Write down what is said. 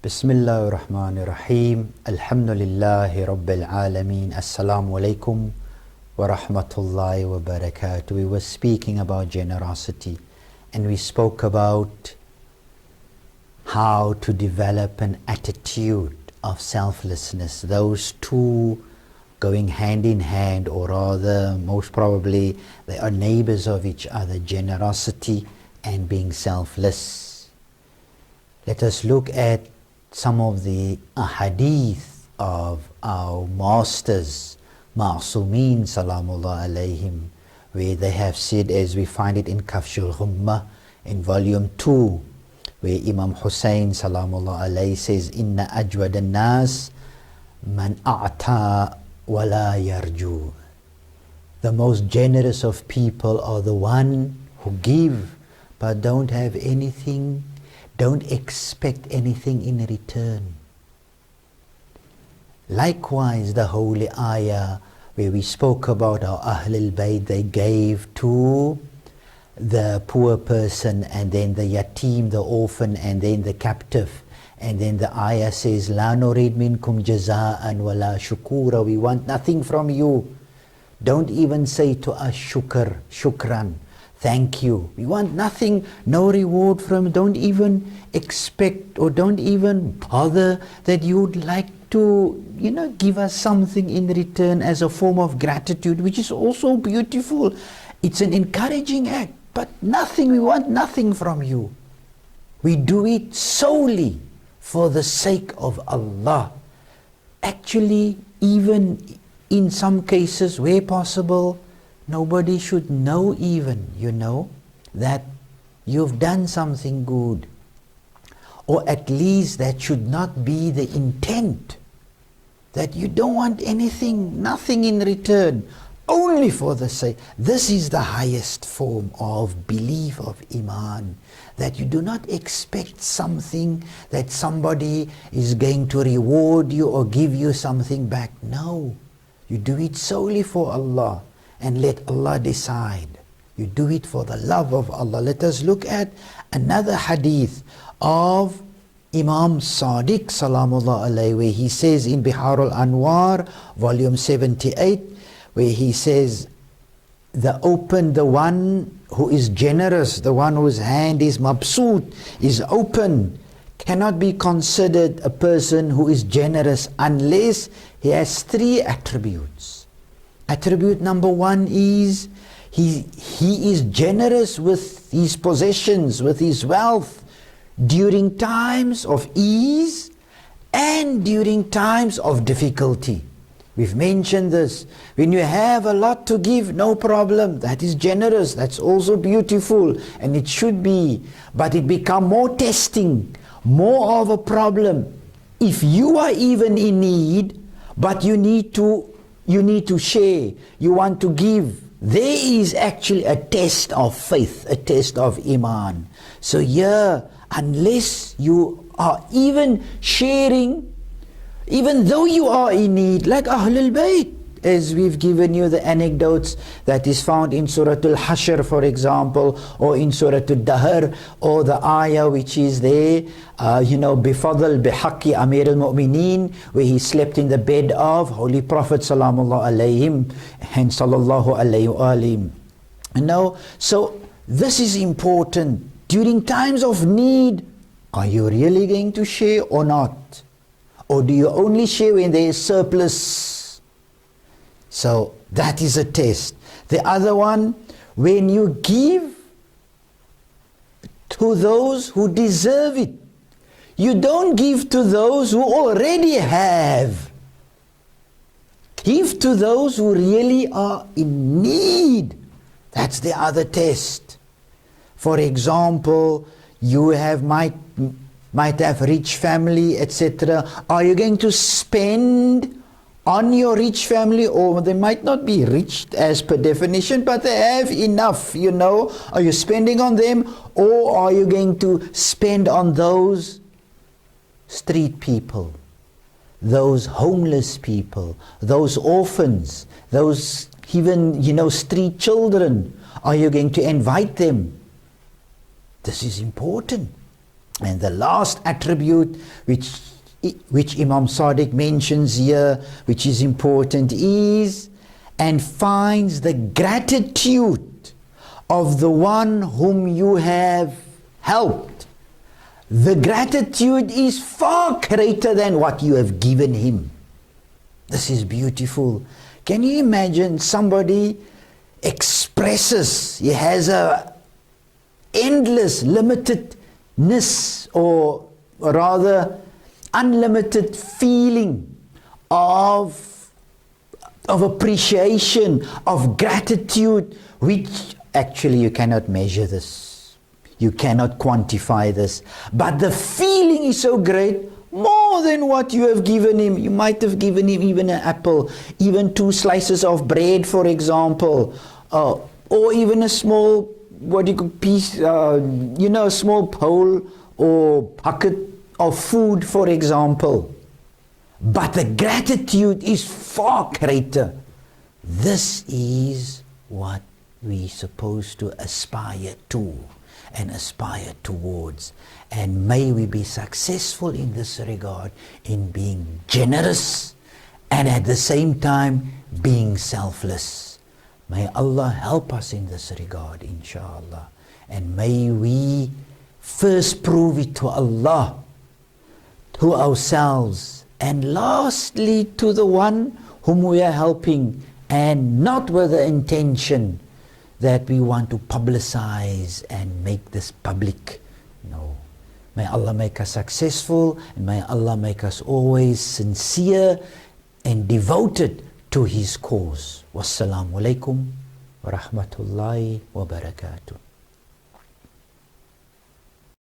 Bismillah ar-Rahman ar-Rahim. Alhamdulillahi Rabbil Alameen. Assalamu alaikum wa rahmatullahi wa barakatuh. We were speaking about generosity and we spoke about how to develop an attitude of selflessness. Those two going hand in hand, or rather, most probably, they are neighbors of each other, generosity and being selfless. Let us look at some of the ahadith of our masters, Ma'asumeen Salamullah alayhim, where they have said, as we find it in Kafshul Ghummah in volume 2, where Imam Hussein Salamullah alayhi says, Inna ajwad an-nas man a'ta wa la yarju. The most generous of people are the one who give but don't have anything, don't expect anything in return. Likewise, the holy ayah where we spoke about how Ahlul Bayt, they gave to the poor person, and then the yatim, the orphan, and then the captive. And then the ayah says, La nurid minkum jaza'an wa la shukura. We want nothing from you. Don't even say to us shukran. Thank you. We want nothing, no reward from, don't even expect or don't even bother that you would like to, give us something in return as a form of gratitude, which is also beautiful. It's an encouraging act, but nothing, we want nothing from you. We do it solely for the sake of Allah. Actually, even in some cases where possible, nobody should know even, that you've done something good. Or at least that should not be the intent. That you don't want anything, nothing in return, only for the sake. This is the highest form of belief, of Iman. That you do not expect something, that somebody is going to reward you or give you something back. No, you do it solely for Allah. And let Allah decide. You do it for the love of Allah. Let us look at another hadith of Imam Sadiq Salamullah alayhi, where he says in Bihar al-Anwar, volume 78, where he says, the one who is generous, the one whose hand is mabsoot, is open, cannot be considered a person who is generous unless he has three attributes. Attribute number one is he is generous with his possessions, with his wealth, during times of ease and during times of difficulty. We've mentioned this. When you have a lot to give, no problem. That is generous. That's also beautiful, and it should be. But it becomes more testing, more of a problem. If you are even in need, but you need to share, you want to give, there is actually a test of faith, a test of Iman. So here, unless you are even sharing, even though you are in need, like Ahlul Bayt, as we've given you the anecdotes that is found in Surah Al-Hashr, for example, or in Surah Al-Dahr, or the ayah which is there, Bifadl Bihaqi Amir al-Mu'mineen, where he slept in the bed of Holy Prophet Salamullah alayhim and Sallallahu alayhi wa alayhim. So this is important. During times of need, are you really going to share or not? Or do you only share when there is surplus? So that is a test. The other one, when you give to those who deserve it, you don't give to those who already have. Give to those who really are in need. That's the other test. For example, you might have rich family, etc. Are you going to spend on your rich family? Or they might not be rich as per definition, but they have enough, Are you spending on them, or are you going to spend on those street people, those homeless people, those orphans, those even, street children? Are you going to invite them? This is important. And the last attribute which Imam Sadiq mentions here, which is important, is and finds the gratitude of the one whom you have helped. The gratitude is far greater than what you have given him. This is beautiful. Can you imagine somebody expresses, he has a endless limitedness, or rather unlimited feeling of appreciation, of gratitude, which actually you cannot measure this. You cannot quantify this. But the feeling is so great, more than what you have given him. You might have given him even an apple, even 2 slices of bread, for example, or even a small, piece, a small bowl or bucket of food, for example. But the gratitude is far greater. This is what we're supposed to aspire to and aspire towards. And may we be successful in this regard, in being generous and at the same time being selfless. May Allah help us in this regard, inshallah. And may we first prove it to Allah, to ourselves, and lastly to the one whom we are helping, and not with the intention that we want to publicize and make this public. No. May Allah make us successful, and may Allah make us always sincere and devoted to His cause. Wassalamu alaikum wa rahmatullahi wa barakatuh.